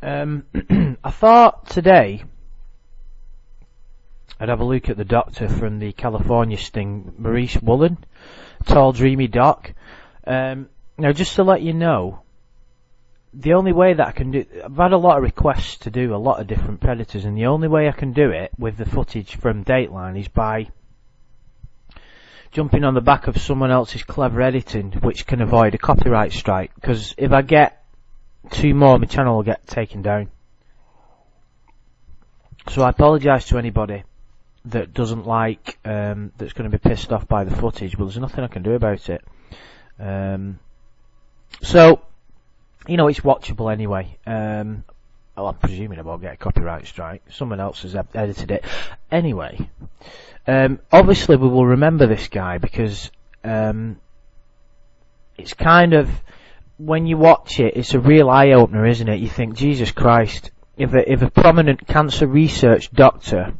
I thought today I'd have a look at the doctor from the California sting, Maurice Woolen, tall dreamy doc. Now just to let you know, the only way that I can do, I've had a lot of requests to do a lot of different Predators, and the only way I can do it with the footage from Dateline is by jumping on the back of someone else's clever editing, which can avoid a copyright strike, because if I get two more, my channel will get taken down. So I apologise to anybody that doesn't like, that's going to be pissed off by the footage, but there's nothing I can do about it. So, you know, it's watchable anyway. Well, I'm presuming I won't get a copyright strike. Someone else has edited it. Anyway, obviously we will remember this guy because it's kind of, when you watch it, it's a real eye-opener, isn't it? You think, Jesus Christ, if a prominent cancer research doctor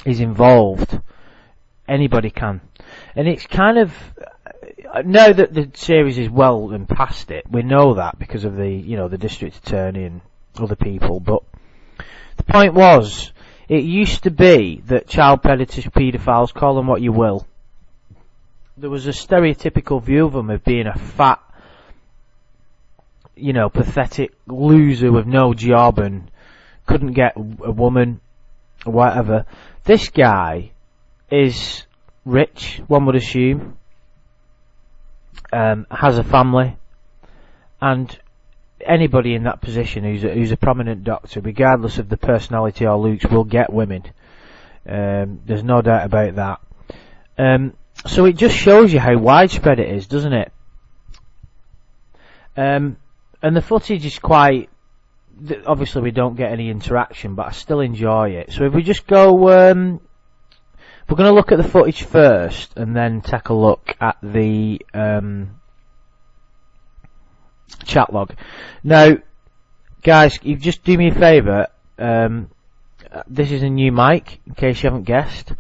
is involved, anybody can. And it's kind of, now that the series is well and past it, we know that because of the, you know, the district attorney and other people, but the point was, it used to be that child predators, paedophiles, call them what you will, there was a stereotypical view of them of being a fat, you know, pathetic loser with no job and couldn't get a woman or whatever. This guy is rich, one would assume, has a family, and anybody in that position who's a prominent doctor, regardless of the personality or looks, will get women. There's no doubt about that. So it just shows you how widespread it is, doesn't it? And the footage is quite, obviously we don't get any interaction, but I still enjoy it. So if we just go, we're going to look at the footage first and then take a look at the chat log. Now, guys, you just do me a favour. This is a new mic, in case you haven't guessed.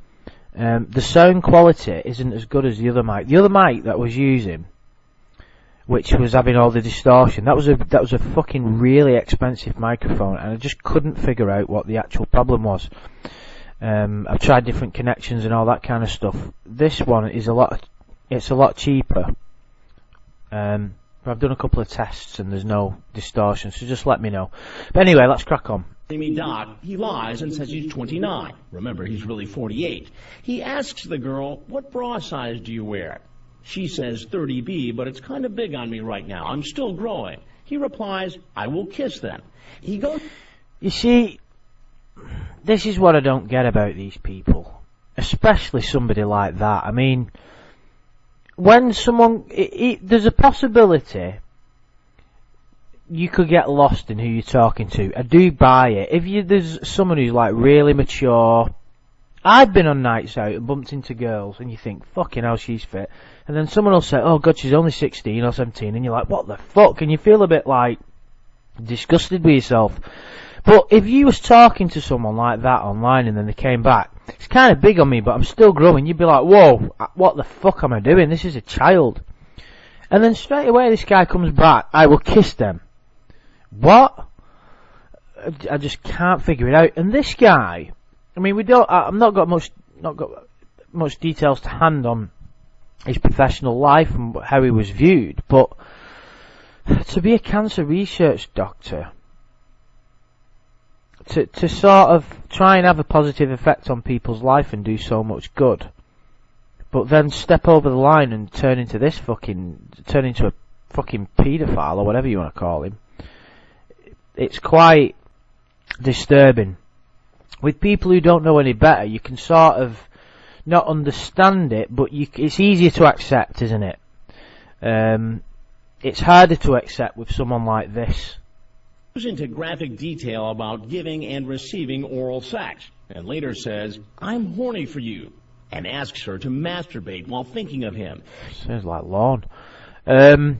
The sound quality isn't as good as the other mic. The other mic that I was using, which was having all the distortion, that was a fucking really expensive microphone, and I just couldn't figure out what the actual problem was. I've tried different connections and all that kind of stuff. This one is a lot cheaper. But I've done a couple of tests and there's no distortion, so just let me know. But anyway, let's crack on. Doc, he lies and says he's 29. Remember, he's really 48. He asks the girl, what bra size do you wear? She says 30B, but it's kind of big on me right now. I'm still growing. He replies, I will kiss then. He goes... You see, this is what I don't get about these people, especially somebody like that. I mean, when someone, there's a possibility you could get lost in who you're talking to. I do buy it. If there's someone who's like really mature, I've been on nights out and bumped into girls and you think, fucking hell, she's fit, and then someone will say, oh god, she's only 16 or 17, and you're like, what the fuck, and you feel a bit like disgusted with yourself. But if you was talking to someone like that online and then they came back, it's kind of big on me, but I'm still growing, you'd be like, whoa, what the fuck am I doing? This is a child. And then straight away this guy comes back, I will kiss them. What? I just can't figure it out. And this guy, I mean, I've not got much details to hand on his professional life and how he was viewed, but to be a cancer research doctor, to sort of try and have a positive effect on people's life and do so much good, but then step over the line and turn into a fucking paedophile or whatever you want to call him, it's quite disturbing. With people who don't know any better, you can sort of not understand it, but it's easier to accept, isn't it? It's harder to accept with someone like this. Goes into graphic detail about giving and receiving oral sex, and later says, I'm horny for you, and asks her to masturbate while thinking of him. Sounds like Lorne. The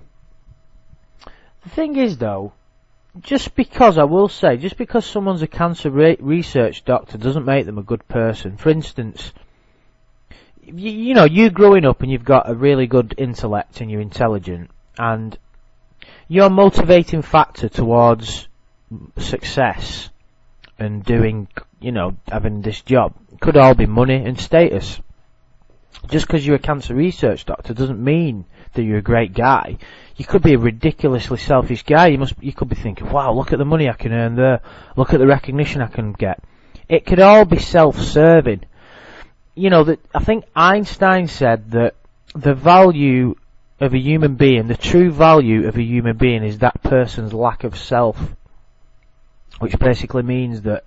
thing is, though, just because someone's a cancer research doctor doesn't make them a good person. For instance, you know, you're growing up and you've got a really good intellect and you're intelligent, and your motivating factor towards success and doing, having this job could all be money and status. Just because you're a cancer research doctor doesn't mean that you're a great guy. You could be a ridiculously selfish guy. You could be thinking, wow, look at the money I can earn there. Look at the recognition I can get. It could all be self-serving. I think Einstein said that the value of a human being, the true value of a human being, is that person's lack of self. Which basically means that,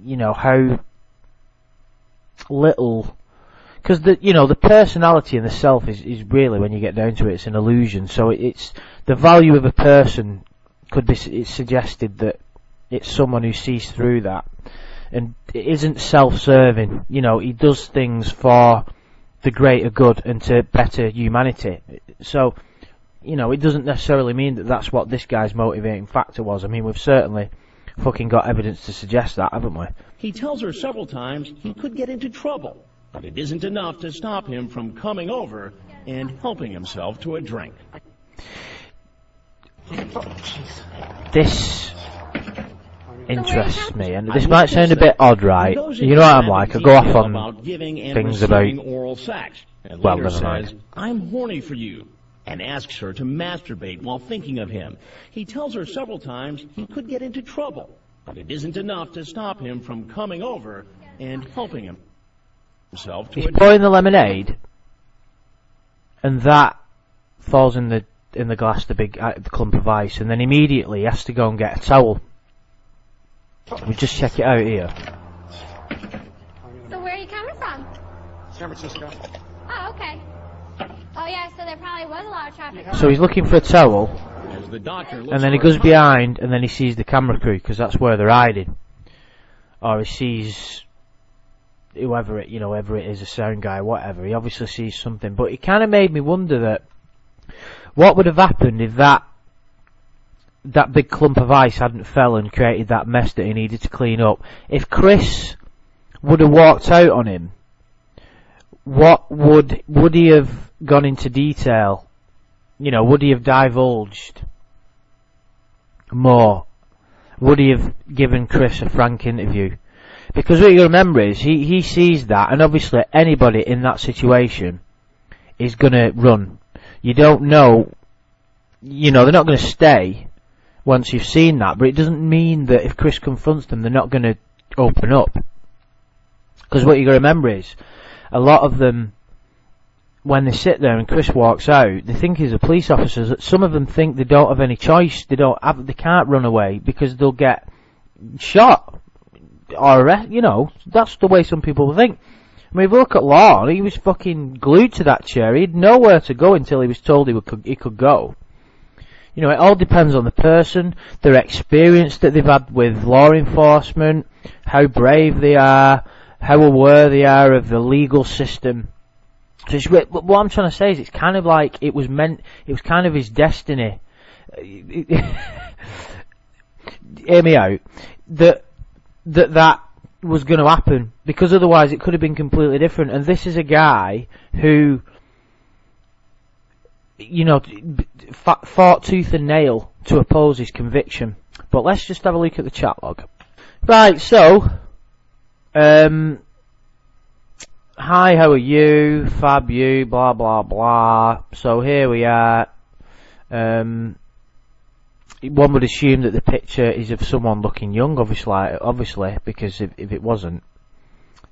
how little... Because the personality and the self is really, when you get down to it, it's an illusion. So it's the value of a person could be, it's suggested that it's someone who sees through that and it isn't self-serving. He does things for the greater good and to better humanity. So, it doesn't necessarily mean that that's what this guy's motivating factor was. I mean, we've certainly fucking got evidence to suggest that, haven't we? He tells her several times he could get into trouble, but it isn't enough to stop him from coming over and helping himself to a drink. This interests me, and this might sound a bit odd, right? You know what I'm like, I go off on things about, oral sex, and well, later never mind. says, "I'm horny for you," and asks her to masturbate while thinking of him. He tells her several times he could get into trouble, but it isn't enough to stop him from coming over and helping himself to He's a pouring the lemonade, and that falls in the glass, the big the clump of ice, and then immediately he has to go and get a towel. We just check it out here. So where are you coming from? San Francisco. Oh, okay. Oh, yeah, so there probably was a lot of traffic. So he's looking for a towel, As the doctor looks and then he for goes a- behind, and then he sees the camera crew, because that's where they're hiding. Or he sees whoever it is, a sound guy, whatever. He obviously sees something, but it kind of made me wonder that what would have happened if that big clump of ice hadn't fell and created that mess that he needed to clean up. If Chris would have walked out on him, what would he have gone into detail? Would he have divulged more? Would he have given Chris a frank interview? Because what you remember is he sees that, and obviously anybody in that situation is gonna run. You don't know, they're not gonna stay once you've seen that, but it doesn't mean that if Chris confronts them, they're not gonna open up. Because what you gotta remember is, a lot of them, when they sit there and Chris walks out, they think he's a police officer. Some of them think they don't have any choice. They can't run away because they'll get shot or that's the way some people think. I mean, if you look at Lorne, he was fucking glued to that chair. He had nowhere to go until he was told he could go. It all depends on the person, their experience that they've had with law enforcement, how brave they are, how aware they are of the legal system. So what I'm trying to say is, it's kind of like it was kind of his destiny. Hear me out. That was going to happen, because otherwise it could have been completely different. And this is a guy who, fought tooth and nail to oppose his conviction. But let's just have a look at the chat log. Right, so, hi, how are you? Fab you, blah blah blah. So here we are. One would assume that the picture is of someone looking young, obviously, because if it wasn't,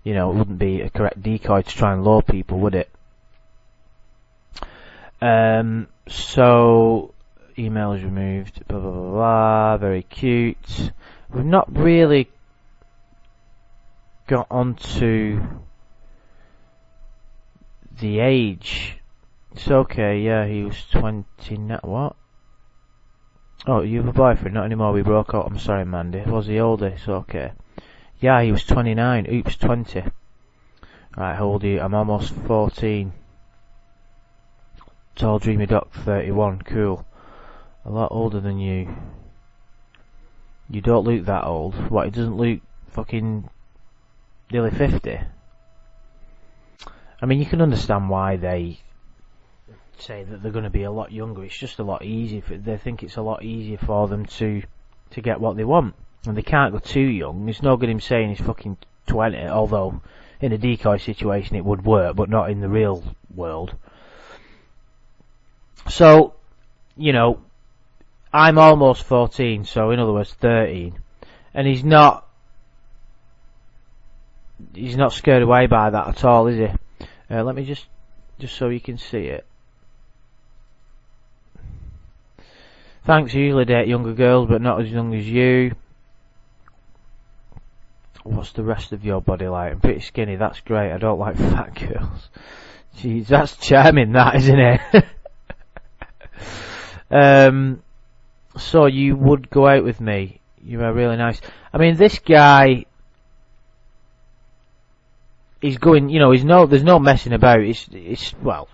it wouldn't be a correct decoy to try and lure people, would it? So, email is removed, blah blah blah blah, very cute. We've not really got onto the age. It's okay, yeah, he was 20 now. What? Oh, you have a boyfriend? Not anymore, we broke up. I'm sorry, Mandy. Was he older? It's okay. Yeah, he was 29. Oops, 20. Right, how old are you? I'm almost 14. Tall, dreamy doc, 31. Cool. A lot older than you. You don't look that old. What, he doesn't look fucking nearly 50? I mean, you can understand why they say that they're going to be a lot younger. It's just a lot easier. They think it's a lot easier for them to to get what they want. And they can't go too young. It's no good him saying he's fucking 20, although in a decoy situation it would work, but not in the real world. So, you know, I'm almost 14, so in other words 13, and he's not scared away by that at all, is he? Let me just so you can see it. Thanks, I usually date younger girls, but not as young as you. What's the rest of your body like? I'm pretty skinny, that's great. I don't like fat girls. Jeez, that's charming, that, isn't it? So you would go out with me. You are really nice. I mean, this guy, he's going, you know, there's no messing about. It's well,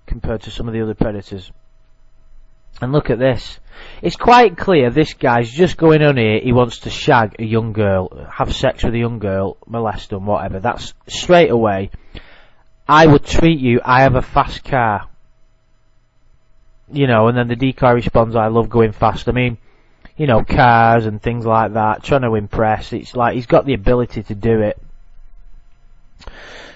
compared to some of the other predators. And look at this. It's quite clear this guy's just going on here. He wants to shag a young girl, have sex with a young girl, molest them, whatever. That's straight away. I would treat you. I have a fast car. You know, and then the decoy responds, I love going fast. I mean, you know, cars and things like that, trying to impress. It's like he's got the ability to do it.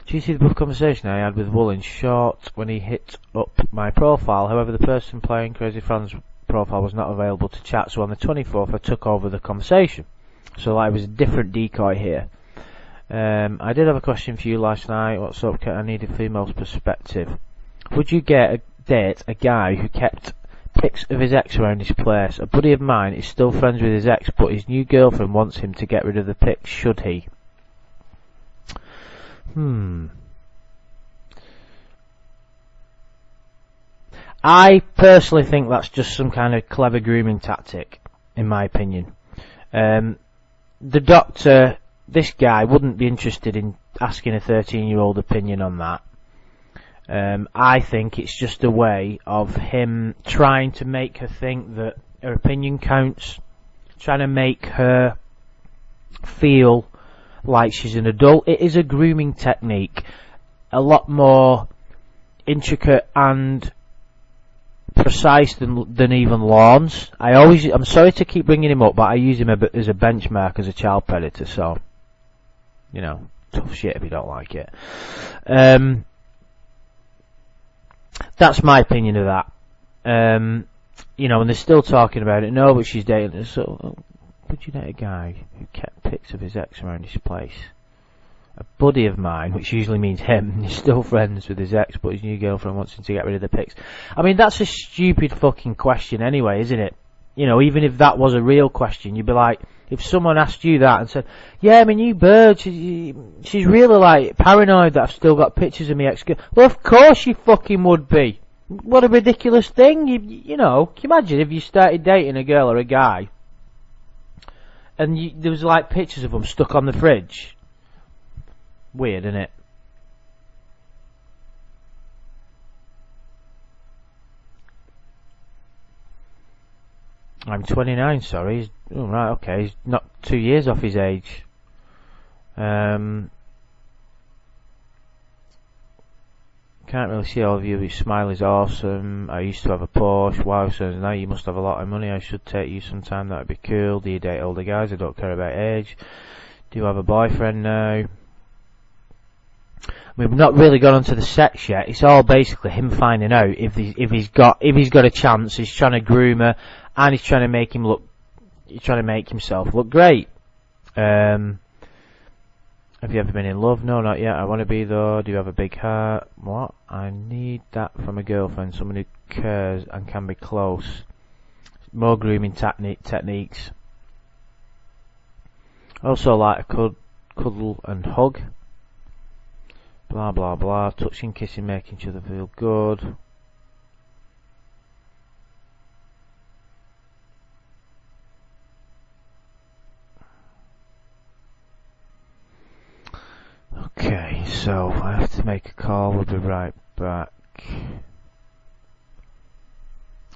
Do you see the brief conversation I had with Wool in short when he hit up my profile? However, the person playing Crazy Fran's profile was not available to chat, so on the 24th I took over the conversation. So like, it was a different decoy here. I did have a question for you last night. What's up, Kat? I need a female's perspective. Would you date a guy who kept pics of his ex around his place? A buddy of mine is still friends with his ex, but his new girlfriend wants him to get rid of the pics. Should he? I personally think that's just some kind of clever grooming tactic, in my opinion. The doctor, this guy, wouldn't be interested in asking a 13-year-old opinion on that. I think it's just a way of him trying to make her think that her opinion counts, trying to make her feel like she's an adult. It is a grooming technique, a lot more intricate and precise than even Lawns. I'm sorry to keep bringing him up, but I use him as a benchmark as a child predator, so, you know, tough shit if you don't like it. That's my opinion of that. You know, and they're still talking about it. No, but she's dating. So, would you date a guy who kept pics of his ex around his place? A buddy of mine, which usually means him, he's still friends with his ex, but his new girlfriend wants him to get rid of the pics. I mean, that's a stupid fucking question anyway, isn't it? You know, even if that was a real question, you'd be like, if someone asked you that and said, yeah, my new bird, she's really like paranoid that I've still got pictures of my ex. Well, of course you fucking would be. What a ridiculous thing. You know, can you imagine if you started dating a girl or a guy and there was like pictures of them stuck on the fridge? Weird, isn't it? I'm 29, sorry. Oh, right, okay, he's not 2 years off his age. Can't really see all of you. His smile is awesome. I used to have a Porsche. Wow, so now you must have a lot of money. I should take you sometime. That would be cool. Do you date older guys? I don't care about age. Do you have a boyfriend now? We've not really gone onto the sex yet. It's all basically him finding out if he's got a chance. He's trying to groom her, and he's trying to make himself look great. Have you ever been in love? No, not yet. I want to be though. Do you have a big heart? What? I need that from a girlfriend. Someone who cares and can be close. More grooming techniques. Also like a cuddle and hug. Blah blah blah. Touching, kissing, making each other feel good. Okay, so I have to make a call. We'll be right back.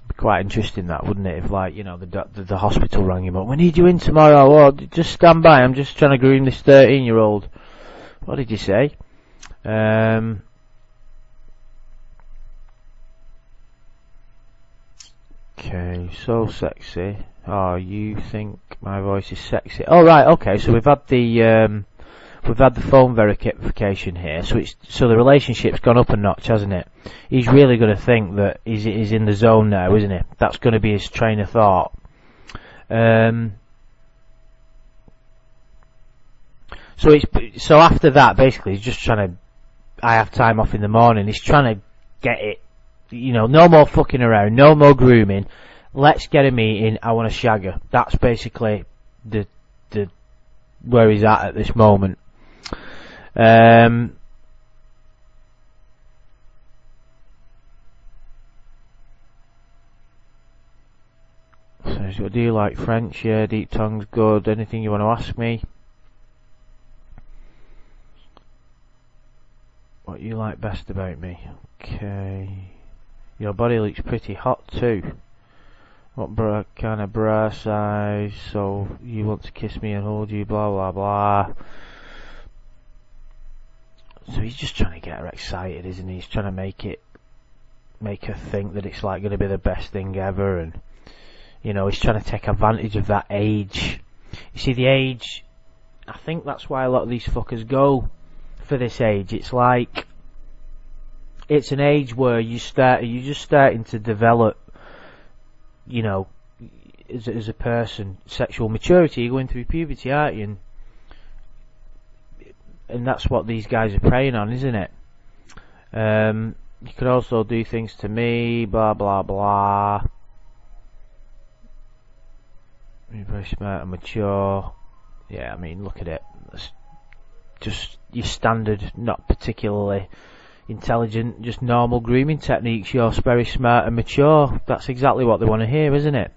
Be quite interesting that, wouldn't it? If, like, you know, the hospital rang him up. We need you in tomorrow. Oh, just stand by. I'm just trying to groom this 13-year-old. What did you say? Okay, so sexy. Oh, you think my voice is sexy? Oh, right, okay, so we've had the phone verification here, so the relationship's gone up a notch, hasn't it? He's really going to think that he's in the zone now, isn't he? That's going to be his train of thought. So after that, basically, he's just trying to. I have time off in the morning. He's trying to get it. You know, no more fucking around, no more grooming. Let's get a meeting. I want to shag her. That's basically the where he's at this moment. So, do you like French? Yeah, deep tongue's good. Anything you want to ask me? What you like best about me? Okay. Your body looks pretty hot too. What kind of bra size? So you want to kiss me and hold you? Blah blah blah. So he's just trying to get her excited, isn't he? He's trying to make her think that it's like going to be the best thing ever, and you know, he's trying to take advantage of that age. You see, the age. I think that's why a lot of these fuckers go for this age. It's like it's an age where you're just starting to develop, you know, as a person, sexual maturity. You're going through puberty, aren't you? And that's what these guys are preying on, isn't it? You could also do things to me, blah blah blah. You're very smart and mature. Yeah, I mean, look at it. It's just your standard, not particularly intelligent, just normal grooming techniques. You're very smart and mature. That's exactly what they want to hear, isn't it?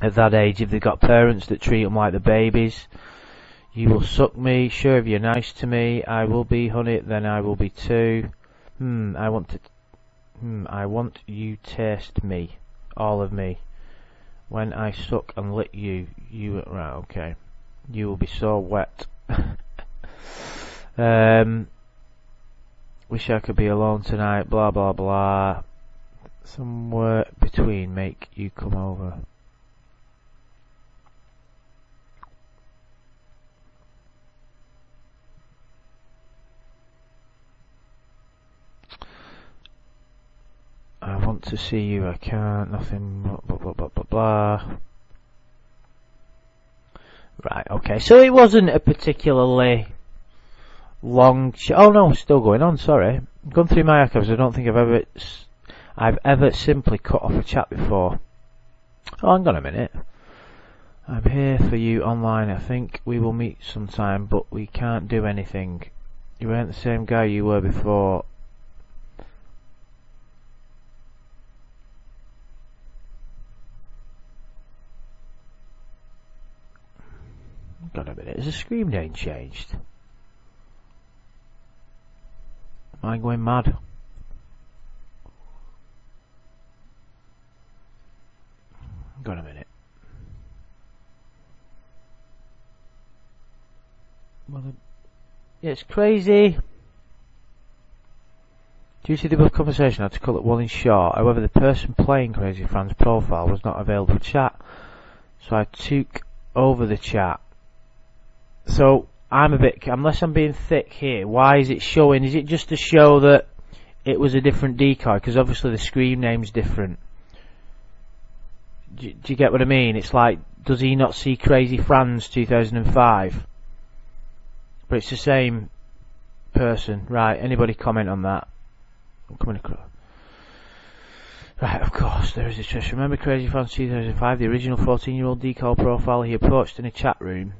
At that age, if they've got parents that treat them like the babies. You will suck me, sure, if you're nice to me. I will be, honey, then I will be too. I want you taste me, all of me. When I suck and lick you, right, okay. You will be so wet. Wish I could be alone tonight, blah blah blah. Somewhere between, make you come over. I want to see you, I can't, nothing, blah blah blah blah blah. Right, okay, so it wasn't a particularly long oh no, still going on, sorry. I'm going through my archives. I don't think I've ever simply cut off a chat before. Oh, hang on a minute. I'm here for you online. I think we will meet sometime, but we can't do anything. You ain't the same guy you were before. Hang on a minute. Has the screen name changed? Am I going mad? Hang on a minute. Well, yeah, it's crazy. Due to the above conversation, I had to cut it well and short. However, the person playing Crazy Fran's profile was not available to chat, so I took over the chat. So I'm a bit, unless I'm being thick here, why is it showing? Is it just to show that it was a different decoy? Because obviously the screen name's different. Do you get what I mean? It's like, does he not see Crazy Fran's 2005? But it's the same person. Right, anybody comment on that? I'm coming across. Right, of course, there is a twist. Remember Crazy Fran's 2005, the original 14-year-old decoy profile he approached in a chat room?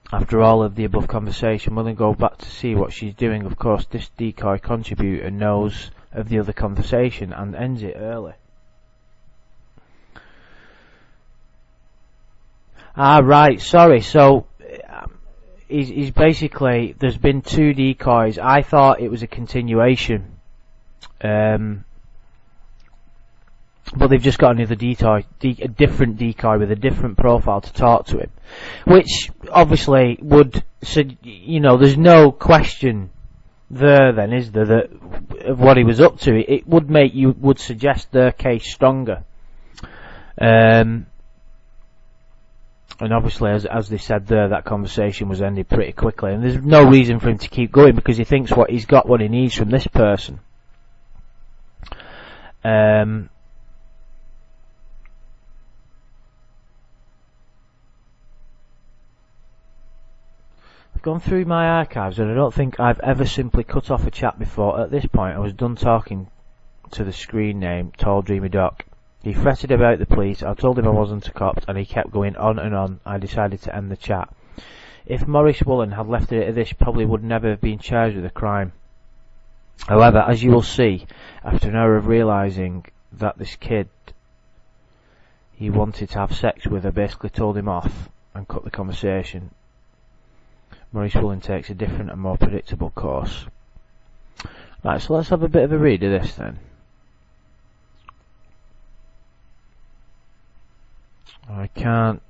After all of the above conversation, will then go back to see what she's doing. Of course, this decoy contributor knows of the other conversation and ends it early. Ah, right, sorry, so he's basically, there's been two decoys. I thought it was a continuation. But they've just got another decoy, a different decoy with a different profile to talk to him, which obviously would, you know, there's no question there then, is there, that of what he was up to. It would suggest their case stronger. And obviously, as they said there, that conversation was ended pretty quickly, and there's no reason for him to keep going because he thinks he's got what he needs from this person. I've gone through my archives and I don't think I've ever simply cut off a chat before. At this point I was done talking to the screen name Tall Dreamy Doc. He fretted about the police, I told him I wasn't a cop, and he kept going on and on. I decided to end the chat. If Maurice Woolen had left it at this, probably would never have been charged with a crime. However, as you will see, after an hour of realising that this kid he wanted to have sex with her basically told him off and cut the conversation, Maurice Woolen takes a different and more predictable course. Right, so let's have a bit of a read of this then. I can't.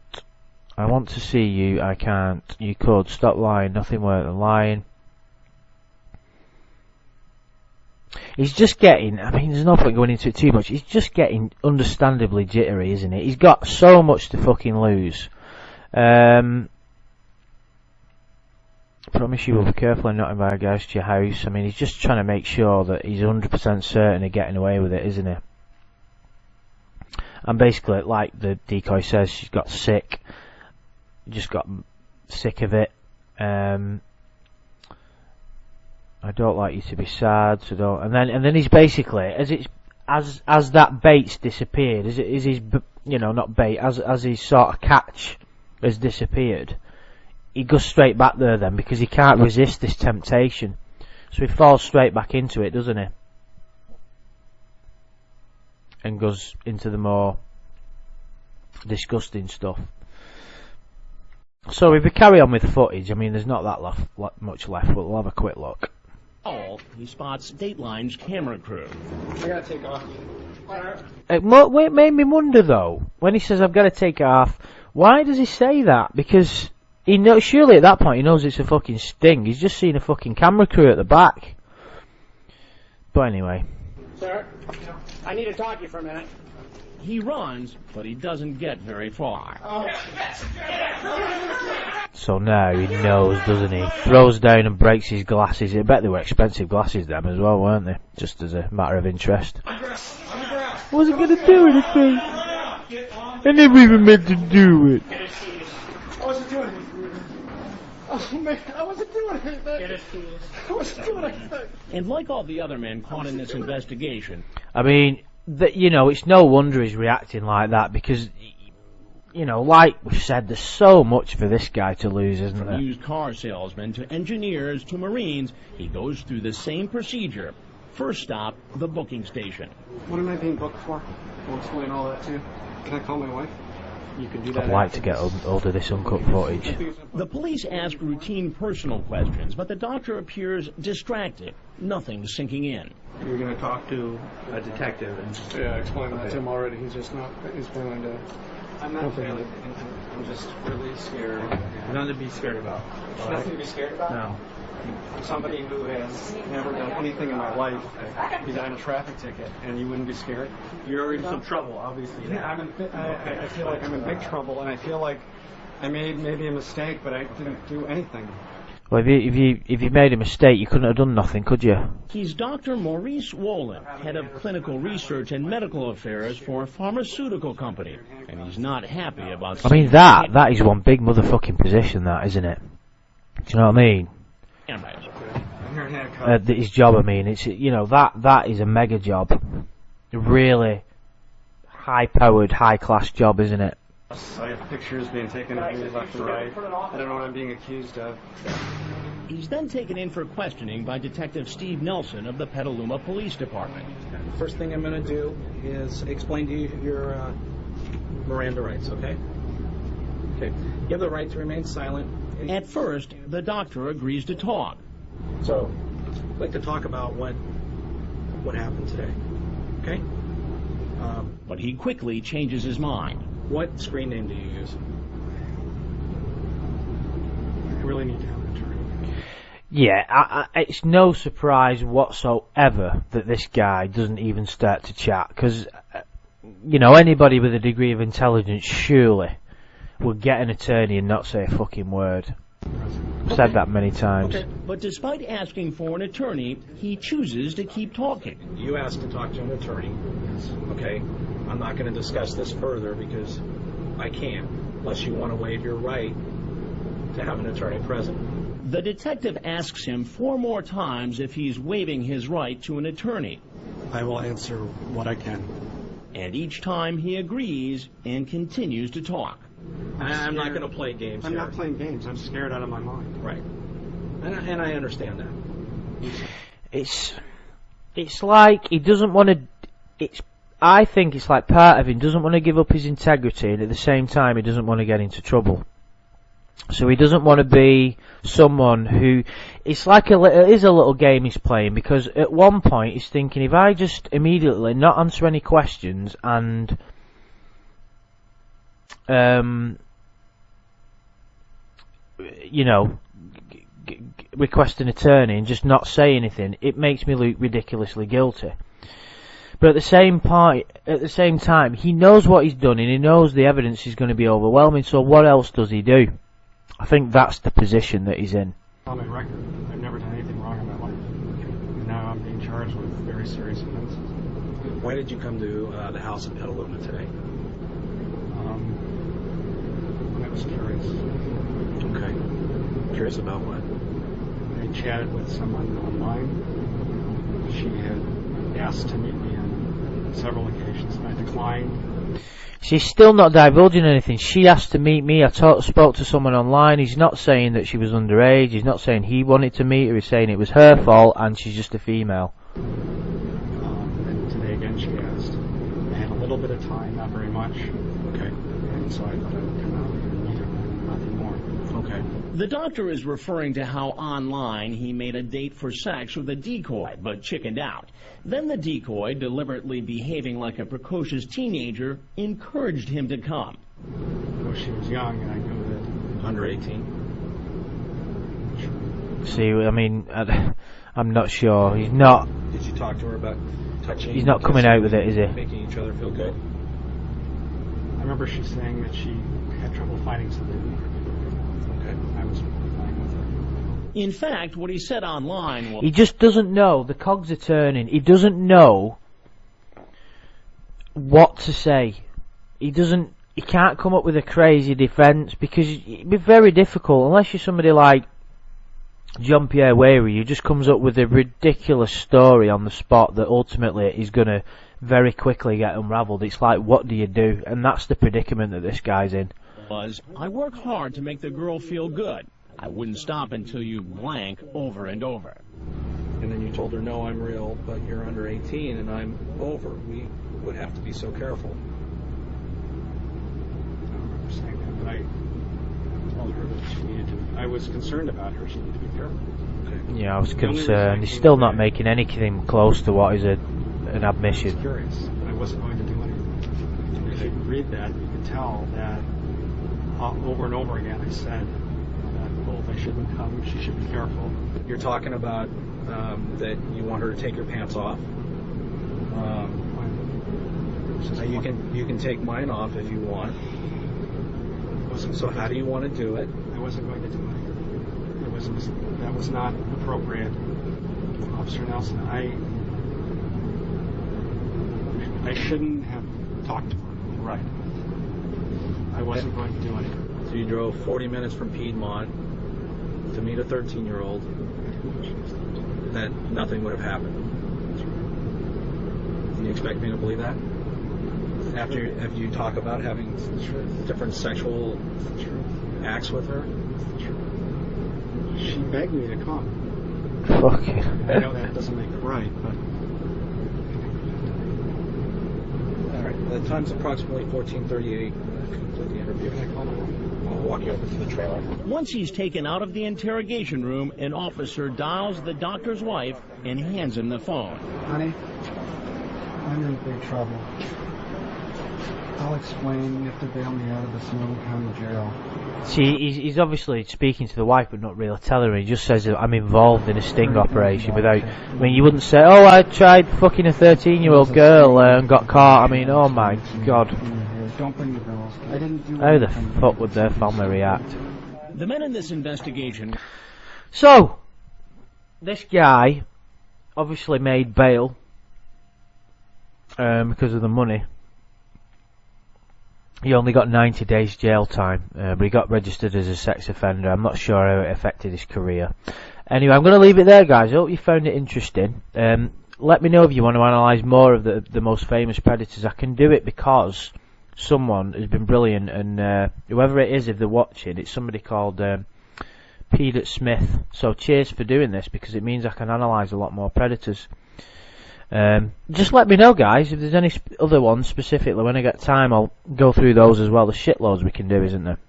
I want to see you. I can't. You could. Stop lying. Nothing worse than lying. He's just getting, I mean, there's no point going into it too much. He's just getting understandably jittery, isn't he? He's got so much to fucking lose. Promise you will be careful and not invite guys to your house. I mean, he's just trying to make sure that he's 100% certain of getting away with it, isn't he? And basically, like the decoy says, she's got sick. Just got sick of it. I don't like you to be sad, so don't. And then he's basically, as that bait's disappeared, as his, you know, not bait, as his sort of catch has disappeared, he goes straight back there then because he can't resist this temptation, so he falls straight back into it, doesn't he? And goes into the more disgusting stuff. So if we carry on with the footage, I mean, there's not that much left, but we'll have a quick look. He spots Dateline's camera crew. I gotta take off. It made me wonder though, when he says I've got to take it off, why does he say that? Because he knows, surely at that point he knows it's a fucking sting. He's just seen a fucking camera crew at the back. But anyway. Sir, I need to talk to you for a minute. He runs, but he doesn't get very far. Oh. So now he knows, doesn't he? Throws down and breaks his glasses. I bet they were expensive glasses them as well, weren't they? Just as a matter of interest. Wasn't gonna do anything. I never even meant to do it. I wasn't doing anything. Oh man, I wasn't doing anything. I wasn't doing anything. And like all the other men caught in this investigation, I mean, you know, it's no wonder he's reacting like that because, you know, like we've said, there's so much for this guy to lose, isn't there? from used car salesmen to engineers to Marines, he goes through the same procedure. First stop, the booking station. What am I being booked for? I'll explain all that too. Can I call my wife? You can do that. I'd like to get hold of this uncut footage. The police ask routine personal questions, but the doctor appears distracted. Nothing's sinking in. You're going to talk to a detective. Yeah, I explained that to him already. He's just not. He's failing to. I'm not failing anything. I'm just really scared. Nothing to be scared about. Nothing to be scared about? No. I'm somebody who has never done anything in my life. He's on a traffic ticket, and you wouldn't be scared? You're in some trouble, obviously. Yeah, I feel like I'm in big trouble, and I feel like I made maybe a mistake, but I didn't do anything. Well, if you made a mistake, you couldn't have done nothing, could you? He's Dr. Maurice Woolen, head of clinical research and medical affairs for a pharmaceutical company, and he's not happy about. I mean, that is one big motherfucking position, that, isn't it? Do you know what I mean? His job, I mean, it's, you know, that is a mega job, a really high-powered, high-class job, isn't it? I have pictures being taken of me left and right. I don't know what I'm being accused of. He's then taken in for questioning by Detective Steve Nelson of the Petaluma Police Department. First thing I'm going to do is explain to you your Miranda rights, okay? Okay. You have the right to remain silent. At first, the doctor agrees to talk. So, I'd like to talk about what happened today, okay? But he quickly changes his mind. What screen name do you use? I really need to have an attorney. Yeah, it's no surprise whatsoever that this guy doesn't even start to chat, because, you know, anybody with a degree of intelligence surely would get an attorney and not say a fucking word. I've said that many times. Okay. But despite asking for an attorney, he chooses to keep talking. You asked to talk to an attorney. Okay. I'm not going to discuss this further because I can't, unless you want to waive your right to have an attorney present. The detective asks him 4 more times if he's waiving his right to an attorney. I will answer what I can. And each time he agrees and continues to talk. I'm not going to play games I'm here. not playing games. I'm scared out of my mind. Right. And I understand that. It's like he doesn't want to. I think it's like part of him doesn't want to give up his integrity, and at the same time he doesn't want to get into trouble. So he doesn't want to be someone who. It's like it is a little game he's playing, because at one point he's thinking, if I just immediately not answer any questions and request an attorney and just not say anything, it makes me look ridiculously guilty. But at the same time, he knows what he's done and he knows the evidence is going to be overwhelming. So what else does he do? I think that's the position that he's in. On my record, I've never done anything wrong in my life. And now I'm being charged with very serious offenses. Why did you come to the house in Petaluma today? I was curious. Okay. Curious about what? I chatted with someone online. She had asked to meet me on several occasions, and I declined. She's still not divulging anything. She asked to meet me. I spoke to someone online. He's not saying that she was underage. He's not saying he wanted to meet her. He's saying it was her fault and she's just a female. And today again she asked. I had a little bit of time, not very much. Okay. And so I thought I would come out and meet her, nothing more. Okay. The doctor is referring to how online he made a date for sex with a decoy, but chickened out. Then the decoy, deliberately behaving like a precocious teenager, encouraged him to come. Well, she was young, and I knew that. Under 18. See, I mean, I'm not sure. He's not. Did you talk to her about touching? He's not coming out with it, is he? Making each other feel good. I remember she saying that she had trouble finding something. I was fine with her. In fact, what he said online was... He just doesn't know. The cogs are turning. He doesn't know what to say. He can't come up with a crazy defence, because it'd be very difficult, unless you're somebody like Jean-Pierre Wary, who just comes up with a ridiculous story on the spot that ultimately is going to very quickly get unravelled. It's like, what do you do? And that's the predicament that this guy's in. I work hard to make the girl feel good. I wouldn't stop until you blank over and over. And then you told her, no, I'm real, but you're under 18 and I'm over. We would have to be so careful. I don't remember saying that, but I told her that she needed to. I was concerned about her. She needed to be careful. Okay. Yeah, I was concerned. He's still not making anything close to what is an admission. I was curious, but I wasn't going to do anything. If you read that, you could tell that over and over again I said that both I shouldn't come, she should be careful. You're talking about that you want her to take her pants off. You can take mine off if you want. So how do you want to do it? I wasn't going to do it. That was not appropriate. Officer Nelson, I shouldn't have talked to her. You're right. I wasn't going to do anything. So you drove 40 minutes from Piedmont to meet a 13-year-old, that nothing would have happened. And you expect me to believe that? After you talk about having different sexual acts with her? She begged me to come. Fuck it. I know that doesn't make it right, but... Alright, the time's approximately 14:38. Complete the interview. I'll walk you over to the trailer. Once he's taken out of the interrogation room, an officer dials the doctor's wife and hands him the phone. Honey, I'm in big trouble. I'll explain. You have to bail me out of the Sonoma County Jail. See, he's obviously speaking to the wife, but not really telling her. He just says, I'm involved in a sting operation without... I mean, you wouldn't say, oh, I tried fucking a 13-year-old girl and got caught. I mean, oh my God. Don't bring the girls. I didn't do How the anything. fuck would their family react? The men in this investigation So, this guy obviously made bail because of the money. He only got 90 days jail time, but he got registered as a sex offender. I'm not sure how it affected his career. Anyway, I'm going to leave it there, guys. I hope you found it interesting. Let me know if you want to analyse more of the most famous predators. I can do it because someone has been brilliant, and whoever it is, if they're watching, it's somebody called Pete Smith. So cheers for doing this, because it means I can analyse a lot more predators. Just let me know, guys, if there's any other ones specifically. When I get time, I'll go through those as well. There's shitloads we can do, isn't there?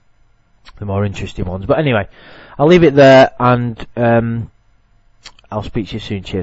The more interesting ones. But anyway, I'll leave it there, and I'll speak to you soon. Cheers.